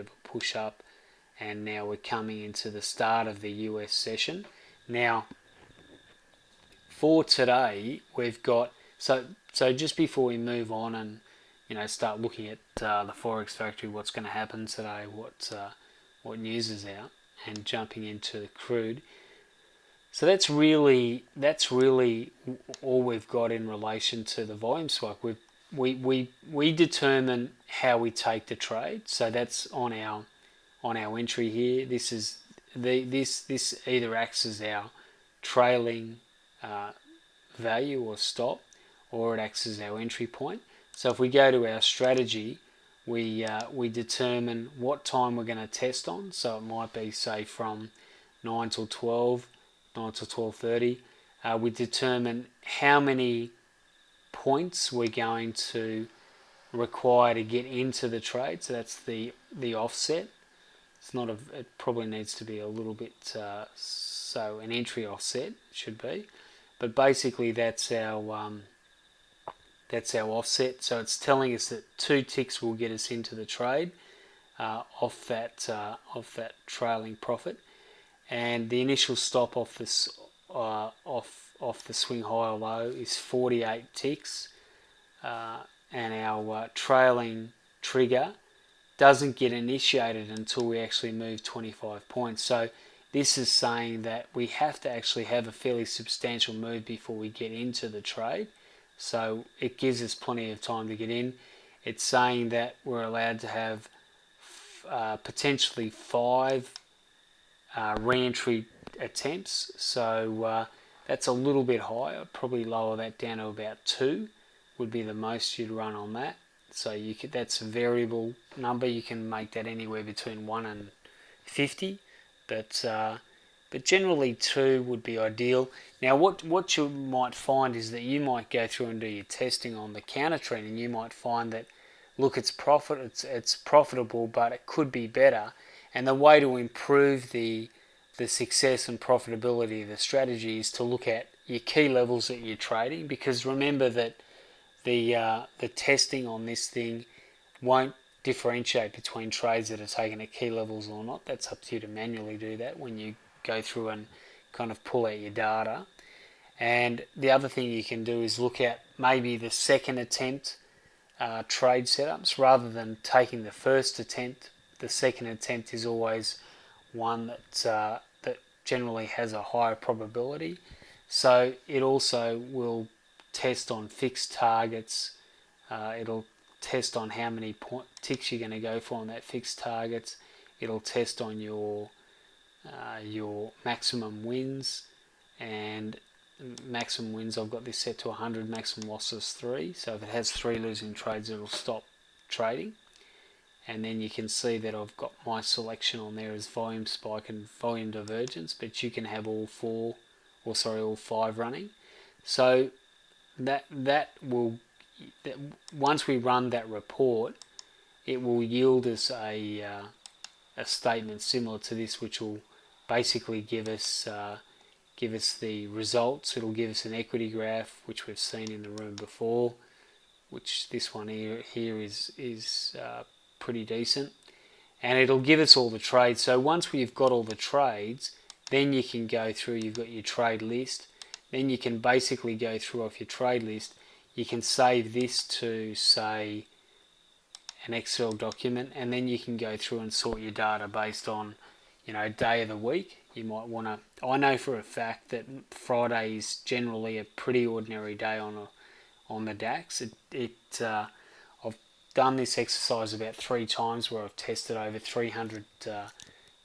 of a push up, and now we're coming into the start of the US session. Now, for today, we've got, so just before we move on and start looking at the Forex Factory, what's going to happen today, what news is out, and jumping into the crude. So that's really all we've got in relation to the volume spike. We determine how we take the trade. So that's on our entry here. This is this either acts as our trailing value or stop, or it acts as our entry point. So if we go to our strategy, we determine what time we're going to test on. So it might be, say, from 9 till 12, 9 till 12:30. We determine how many points we're going to require to get into the trade. So that's the offset. It's not it probably needs to be a little bit, so an entry offset should be, but basically that's our offset. So it's telling us that 2 ticks will get us into the trade off that trailing profit, and the initial stop off this off the swing high or low is 48 ticks, and our trailing trigger doesn't get initiated until we actually move 25 points. So this is saying that we have to actually have a fairly substantial move before we get into the trade. So it gives us plenty of time to get in. It's saying that we're allowed to have potentially 5 re-entry attempts. So that's a little bit higher. Probably lower that down to about 2 would be the most you'd run on that. So that's a variable number. You can make that anywhere between 1 and 50, but generally 2 would be ideal. Now, what you might find is that you might go through and do your testing on the Countertrend, and you might find that, look, it's profitable, but it could be better. And the way to improve the success and profitability of the strategy is to look at your key levels that you're trading, because remember that the testing on this thing won't differentiate between trades that are taken at key levels or not. That's up to you to manually do that when you go through and kind of pull out your data. And the other thing you can do is look at maybe the second attempt trade setups rather than taking the first attempt. The second attempt is always one that generally has a higher probability. So it also will test on fixed targets. It'll test on how many ticks you're going to go for on that fixed targets. It'll test on your maximum wins, and maximum wins, I've got this set to 100, maximum losses 3. So if it has 3 losing trades, it'll stop trading. And then you can see that I've got my selection on there as volume spike and volume divergence, but you can have all 5 running. So that will, once we run that report, it will yield us a statement similar to this, which will basically give us the results. It'll give us an equity graph, which we've seen in the room before, which this one here is pretty decent, and it'll give us all the trades. So once we've got all the trades, then you can go through. You've got your trade list. Then you can basically go through off your trade list. You can save this to, say, an Excel document, and then you can go through and sort your data based on, day of the week. You might want to. I know for a fact that Friday is generally a pretty ordinary day on the DAX. I've done this exercise about 3 times where I've tested over 300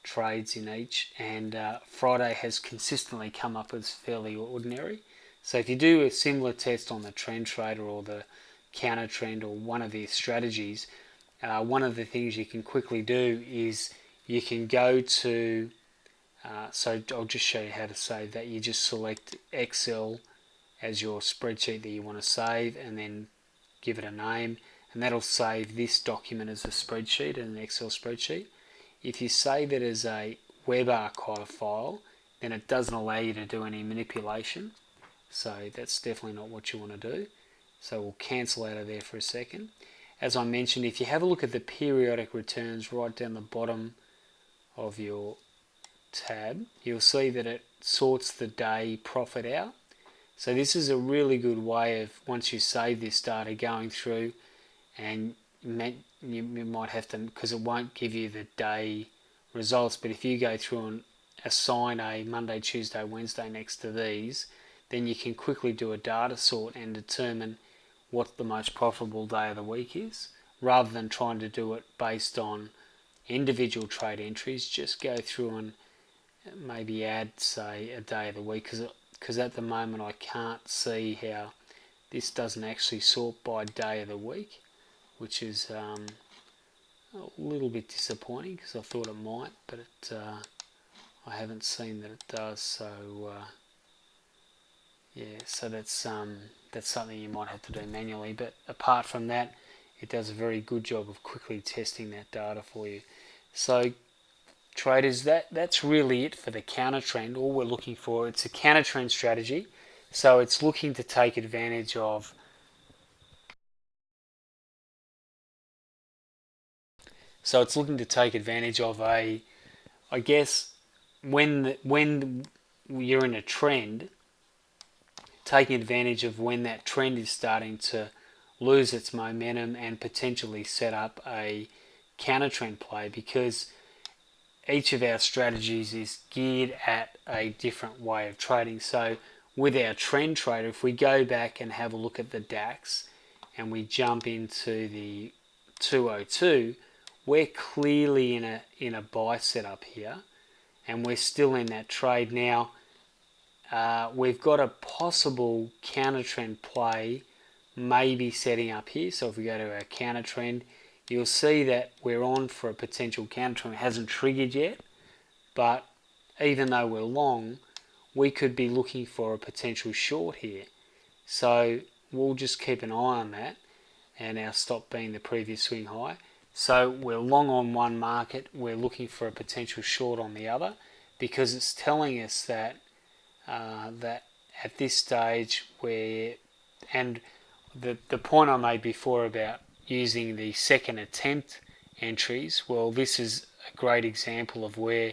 trades in each, and Friday has consistently come up as fairly ordinary. So if you do a similar test on the Trend Trader or the Countertrend or one of these strategies, one of the things you can quickly do is you can go to, so I'll just show you how to save that. You just select Excel as your spreadsheet that you want to save, and then give it a name, and that'll save this document as a spreadsheet, an Excel spreadsheet. If you save it as a web archive file, then it doesn't allow you to do any manipulation. So that's definitely not what you want to do. So we'll cancel out of there for a second. as I mentioned, if you have a look at the periodic returns right down the bottom of your tab, you'll see that it sorts the day profit out. So this is a really good way of, once you save this data, going through, and you might have to, because it won't give you the day results, but if you go through and assign a Monday, Tuesday, Wednesday next to these, then you can quickly do a data sort and determine what the most profitable day of the week is, rather than trying to do it based on individual trade entries. Just go through and maybe add, say, a day of the week, because at the moment I can't see how this doesn't actually sort by day of the week, which is a little bit disappointing, because I thought it might, but I haven't seen that it does. So yeah, so that's something you might have to do manually, but apart from that, it does a very good job of quickly testing that data for you. So traders, that's really it for the counter trend. All we're looking for, it's a counter trend strategy, so it's looking to take advantage of a, I guess, when you're in a trend, taking advantage of when that trend is starting to lose its momentum and potentially set up a counter trend play, because each of our strategies is geared at a different way of trading. So with our trend trader, if we go back and have a look at the DAX and we jump into the 202, we're clearly in a buy setup here, and we're still in that trade now. We've got a possible counter trend play maybe setting up here. So if we go to our counter trend, you'll see that we're on for a potential counter trend. It hasn't triggered yet, but even though we're long, we could be looking for a potential short here. So we'll just keep an eye on that, and our stop being the previous swing high. So we're long on one market, we're looking for a potential short on the other, because it's telling us that that at this stage and the point I made before about using the second attempt entries, well, this is a great example of where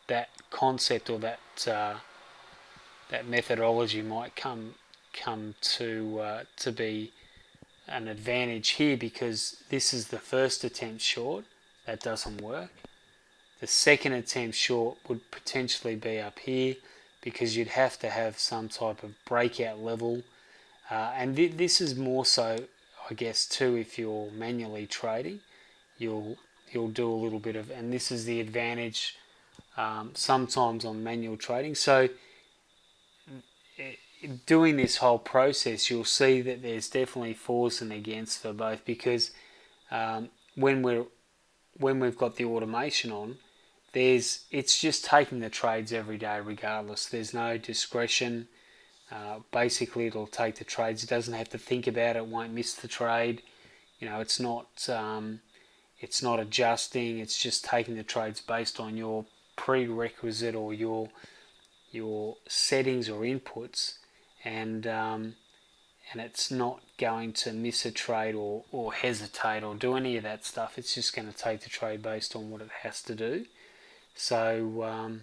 that concept or that methodology might come to be an advantage here, because this is the first attempt short that doesn't work. The second attempt short would potentially be up here, because you'd have to have some type of breakout level, and this is more so, I guess, too, if you're manually trading, you'll do a little bit of, and this is the advantage sometimes on manual trading. So doing this whole process, you'll see that there's definitely fors and against for both, because when we've got the automation on, it's just taking the trades every day regardless. There's no discretion. Basically, it'll take the trades. It doesn't have to think about it. Won't miss the trade. It's not adjusting. It's just taking the trades based on your prerequisite or your settings or inputs, and it's not going to miss a trade or hesitate or do any of that stuff. It's just going to take the trade based on what it has to do. So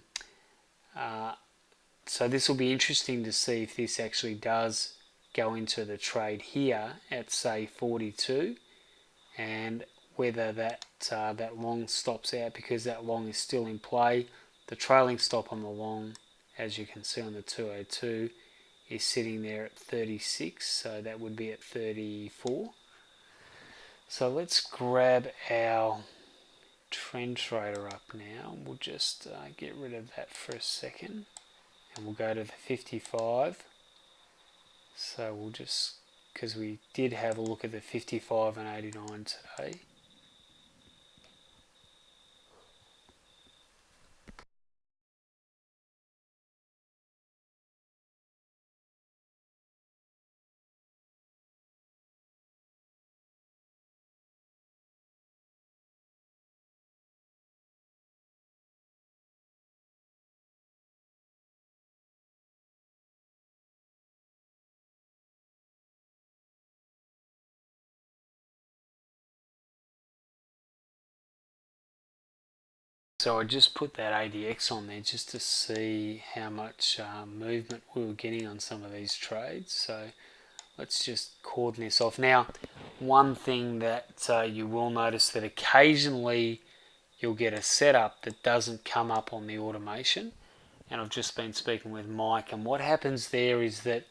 so this will be interesting to see if this actually does go into the trade here at, say, 42, and whether that long stops out, because that long is still in play. The trailing stop on the long, as you can see on the 202, is sitting there at 36, so that would be at 34. So let's grab our trend trader up now. We'll just get rid of that for a second, and we'll go to the 55. So we'll just, because we did have a look at the 55 and 89 today, So I just put that ADX on there just to see how much movement we were getting on some of these trades. So let's just cordon this off. Now, one thing that you will notice that occasionally you'll get a setup that doesn't come up on the automation. And I've just been speaking with Mike, and what happens there is that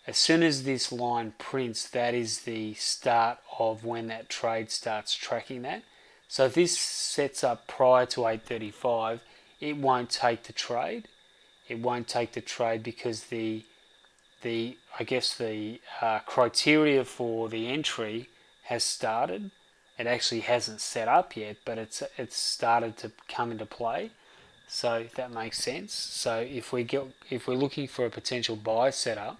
as soon as this line prints, that is the start of when that trade starts tracking that. So if this sets up prior to 8:35, it won't take the trade. It won't take the trade because the criteria for the entry has started. It actually hasn't set up yet, but it's started to come into play. So that makes sense. So if we're looking for a potential buy setup,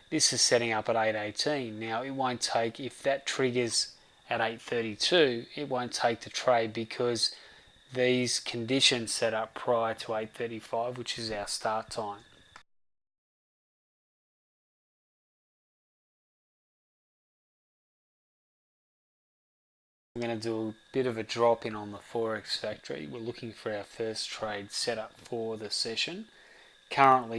this is setting up at 8:18. Now it won't take, if that triggers at 8:32, it won't take the trade because these conditions set up prior to 8:35, which is our start time. We're going to do a bit of a drop in on the Forex Factory. We're looking for our first trade set up for the session. Currently